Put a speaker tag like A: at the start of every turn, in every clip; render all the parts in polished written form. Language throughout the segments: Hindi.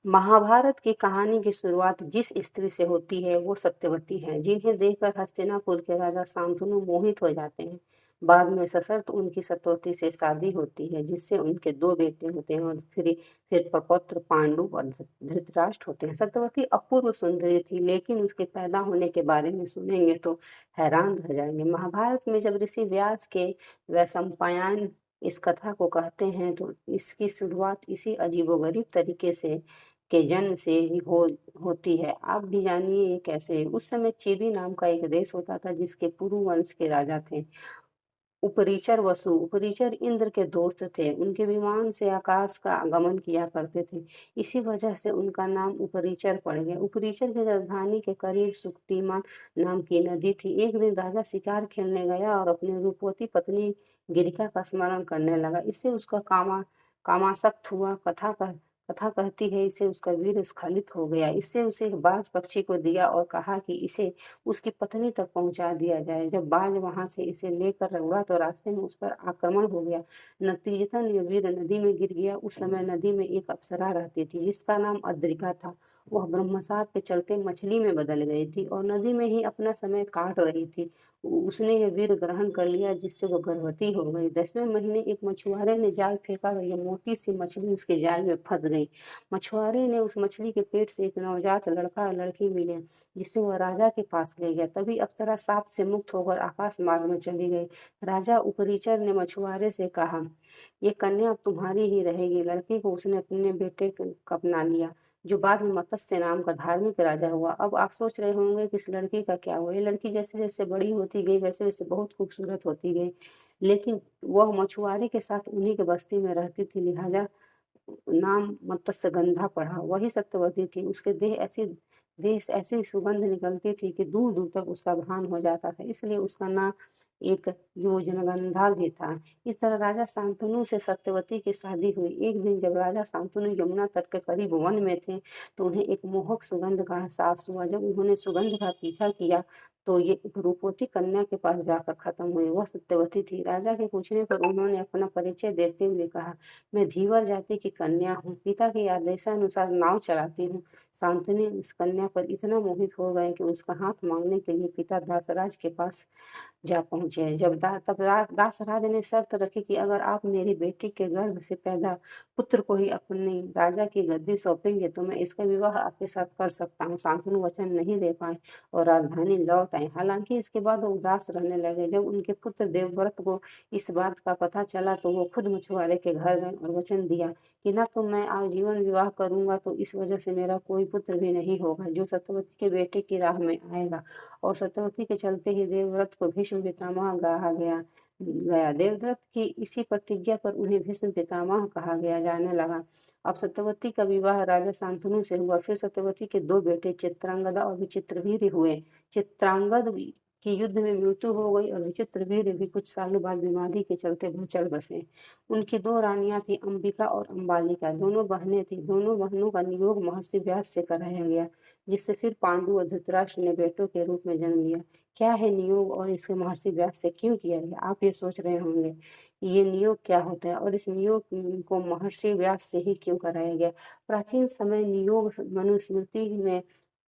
A: महाभारत की कहानी की शुरुआत जिस स्त्री से होती है वो सत्यवती है, जिन्हें देखकर हस्तिनापुर के राजा शांतनु मोहित हो जाते हैं। बाद में सशर्त उनकी सत्यवती से शादी होती है, जिससे उनके दो बेटे होते हैं और फिर प्रपौत्र पांडु और धृतराष्ट्र होते हैं। सत्यवती अपूर्व सुंदरी थी, लेकिन उसके पैदा होने के बारे में सुनेंगे तो हैरान रह जाएंगे। महाभारत में जब ऋषि व्यास के वैशंपायन इस कथा को कहते हैं तो इसकी शुरुआत इसी अजीबोगरीब तरीके से के जन्म से ही होती है। आप भी जानिए ये कैसे। उस समय चेदी नाम का एक देश होता था, जिसके पुरु वंश के राजा थे उपरीचर वसु। उपरीचर इंद्र के दोस्त थे, उनके विमान से आकाश का गमन किया करते थे। इसी वजह से उनका नाम उपरीचर पड़ गया। उपरीचर की राजधानी के करीब सुक्तिमा नाम की नदी थी। एक दिन राजा शिकार खेलने गया और अपनी रूपवती पत्नी गिरिका का स्मरण करने लगा। इससे उसका कामासक्त हुआ। कथा कहती है इसे उसका वीर स्खलित हो गया। इससे उसे एक बाज पक्षी को दिया और कहा कि इसे उसकी पत्नी तक पहुंचा दिया जाए। जब बाज वहां से इसे लेकर उड़ा तो रास्ते में उस पर आक्रमण हो गया। नतीजतन ये वीर नदी में गिर गया। उस समय नदी में एक अप्सरा रहती थी, जिसका नाम अद्रिका था। वह ब्रह्मशाप के चलते मछली में बदल गई थी और नदी में ही अपना समय काट रही थी। उसने यह वीर ग्रहण कर लिया, जिससे वो गर्भवती हो गई। 10वें महीने एक मछुआरे ने जाल फेंका, यह मोटी सी मछली उसके जाल में फंस गई। मछुआरे ने उस मछली के पेट से एक नवजात लड़का और लड़की मिले, जिसे वह राजा के पास ले गया। तभी अप्सरा साप से मुक्त होकर आकाश मार्ग में चली गई। राजा उपरीचर ने मछुआरे से कहा, ये कन्या अब तुम्हारी ही रहेगी। लड़के को उसने अपने बेटे को अपना लिया, जो बाद में मत्स्य नाम का धार्मिक राजा हुआ। अब आप सोच रहे होंगे कि इस लड़की का क्या हुआ। ये लड़की जैसे जैसे बड़ी होती गई वैसे वैसे बहुत खूबसूरत होती गई, लेकिन वह मछुआरे के साथ उन्हीं के बस्ती में रहती थी, लिहाजा नाम मत्स्यगंधा पड़ा। वही सत्यवती थी। उसके देह से ऐसी सुगंध निकलती थी कि दूर दूर तक उसका भान हो जाता था, इसलिए उसका नाम एक योजनगंधा भी था। इस तरह राजा शांतनु से सत्यवती की शादी हुई। एक दिन जब राजा शांतनु यमुना तट के करीब वन में थे तो उन्हें एक मोहक सुगंध का एहसास हुआ। जब उन्होंने सुगंध का पीछा किया तो ये एक रूपवती कन्या के पास जाकर खत्म हुई। वह सत्यवती थी। राजा के पूछने पर उन्होंने अपना परिचय देते हुए कहा, मैं धीवर जाति की कन्या हूँ, पिता के आदेशानुसार नाव चलाती हूँ। शांतनु इस कन्या पर इतना मोहित हो गए कि उसका हाथ मांगने के लिए पिता दासराज के पास जा पहुंचे। दासराज ने शर्त रखी कि अगर आप मेरी बेटी के गर्भ से पैदा पुत्र को ही अपनी राजा की गद्दी सौंपेंगे तो मैं इसका विवाह आपके साथ कर सकता हूँ। शांतनु वचन नहीं दे पाए और राजधानी लौट आए। हालांकि इसके बाद वो उदास रहने लगे। जब उनके पुत्र देवव्रत को इस बात का पता चला तो वो खुद मछुआरे के घर गए और वचन दिया कि ना तो मैं आजीवन विवाह करूंगा, तो इस वजह से मेरा कोई पुत्र भी नहीं होगा जो सत्यवती के बेटे की राह में आएगा। और सत्यवती के चलते ही देवव्रत को भीष्म पितामह कहा गया। देवव्रत की इसी प्रतिज्ञा पर उन्हें भीष्म पितामह कहा गया जाने लगा। अब सत्यवती का विवाह राजा शांतनु से हुआ। फिर सत्यवती के दो बेटे चित्रांगदा और विचित्रवीर्य हुए। चित्रांगद की युद्ध में मृत्यु हो गई और विचित्रवीर्य भी कुछ सालों बाद बीमारी के चलते भूचल बसे। उनकी दो रानियां थी, अंबिका और अंबालिका। दोनों बहनें थीं। दोनों बहनों का नियोग महर्षि व्यास से कराया गया, जिससे फिर पांडु और धृतराष्ट्र ने बेटों के रूप में जन्म लिया। क्या है नियोग और इसे महर्षि व्यास से क्यों किया गया, आप ये सोच रहे होंगे ये नियोग क्या होता है और इस नियोग को महर्षि व्यास से ही क्यों कराया गया। प्राचीन समय नियोग मनुस्मृति में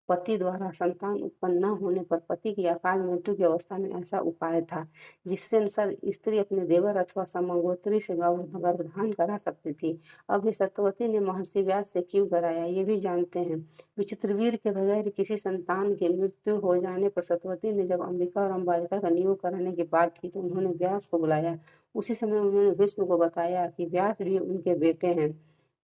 A: पति द्वारा संतान उत्पन्न न होने पर पति की अकाल मृत्यु की अवस्था में ऐसा उपाय था, जिससे अनुसार स्त्री अपने देवर अथवा समगोत्री से गर्भधान करा सकती थी। अब ये सत्यवती ने महर्षि व्यास से क्यों कराया, ये भी जानते हैं। विचित्रवीर के बगैर किसी संतान की मृत्यु हो जाने पर सत्यवती ने जब अंबिका और अंबालिका का नियोग कराने की बात की तो उन्होंने व्यास को बुलाया। उसी समय उन्होंने विष्णु को बताया कि व्यास भी उनके बेटे हैं।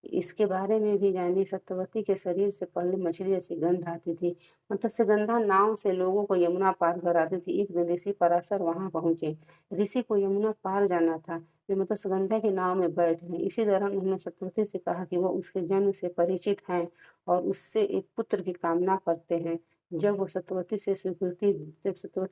A: इसके बारे में भी जानिए। सत्यवती के शरीर से पहले मछली जैसी गंध आती थी। मत्स्यगंधा नाव से लोगों को यमुना पार कराती थी। एक दिन ऋषि पराशर वहां पहुंचे। ऋषि को यमुना पार जाना था। वे मत्स्यगंधा की नाव में बैठ गए। इसी दौरान उन्होंने सत्यवती से कहा कि वो उसके जन्म से परिचित हैं और उससे एक पुत्र की कामना करते हैं। जब सत्यवती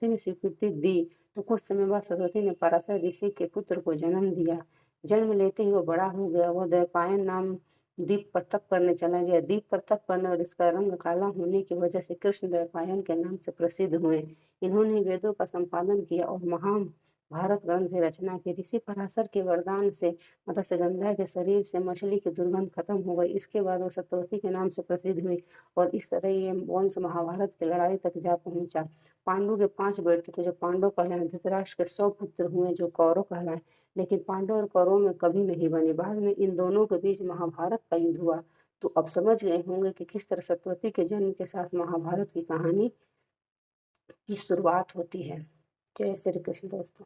A: ने स्वीकृति दी तो कुछ समय बाद सत्यवती ने पराशर ऋषि के पुत्र को जन्म दिया। जन्म लेते ही वो बड़ा हो गया। वह द्वैपायन नाम द्वीप पर तप करने चला गया। द्वीप पर तप करने और इसका रंग काला होने की वजह से कृष्ण द्वैपायन के नाम से प्रसिद्ध हुए। इन्होंने वेदों का संपादन किया और महान भारत ग्रंथ की रचना की। ऋषि पराशर के वरदान से मत्स्यगंधा के शरीर से मछली की दुर्गंध खत्म हो गई। इसके बाद वो सत्यवती के नाम से प्रसिद्ध हुई और इस तरह ये वंश महाभारत की लड़ाई तक जा पहुंचा। पांडु के 5 बेटे थे जो पांडव कहलाए। धृतराष्ट्र के 100 पुत्र हुए जो कौरव कहलाए, लेकिन पांडव और कौरवों में कभी नहीं बने। बाद में इन दोनों के बीच महाभारत का युद्ध हुआ। तो अब समझ गए होंगे कि किस तरह सत्यवती के जन्म के साथ महाभारत की कहानी की शुरुआत होती है। जय श्री कृष्ण दोस्तों।